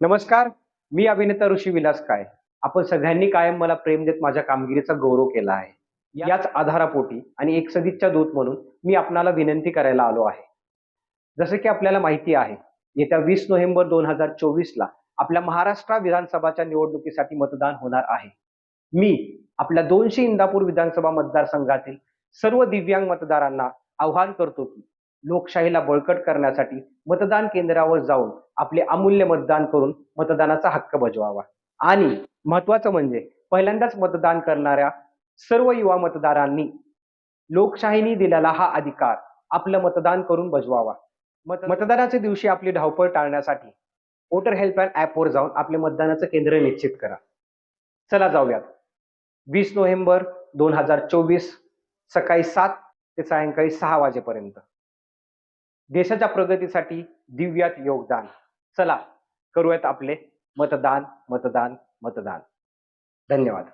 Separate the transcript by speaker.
Speaker 1: नमस्कार. मी अभिनेता ऋषी विलास काय. आपण सगळ्यांनी कायम मला प्रेम देत माझ्या कामगिरीचा गौरव केला आहे. याच आधारापोटी आणि एक सदिच्छा दूत म्हणून मी आपणाला विनंती करायला आलो आहे. जसे की आपल्याला माहिती आहे, येत्या 20 नोव्हेंबर 2024 ला आपल्या महाराष्ट्र विधानसभाच्या निवडणुकीसाठी मतदान होणार आहे. मी आपल्या 200 इंदापूर विधानसभा मतदारसंघातील सर्व दिव्यांग मतदारांना आवाहन करतो की लोकशाहीला बळकट करण्यासाठी मतदान केंद्रावर जाऊन आपले अमूल्य मतदान करून मतदानाचा हक्क बजवावा. आणि महत्वाचं म्हणजे पहिल्यांदाच मतदान करणाऱ्या सर्व युवा मतदारांनी लोकशाहीने दिलेला हा अधिकार आपलं मतदान करून बजवावा. मतदानाच्या दिवशी आपली धावपळ टाळण्यासाठी वोटर हेल्पलाईन ॲपवर जाऊन आपले मतदानाचं केंद्र निश्चित करा. चला जाऊयात. 20 नोव्हेंबर 2024 सकाळी 7 ते सायंकाळी 6 वाजेपर्यंत देशाच्या प्रगतीसाठी दिव्यात योगदान. चला करूयात आपले मतदान मतदान मतदान. धन्यवाद.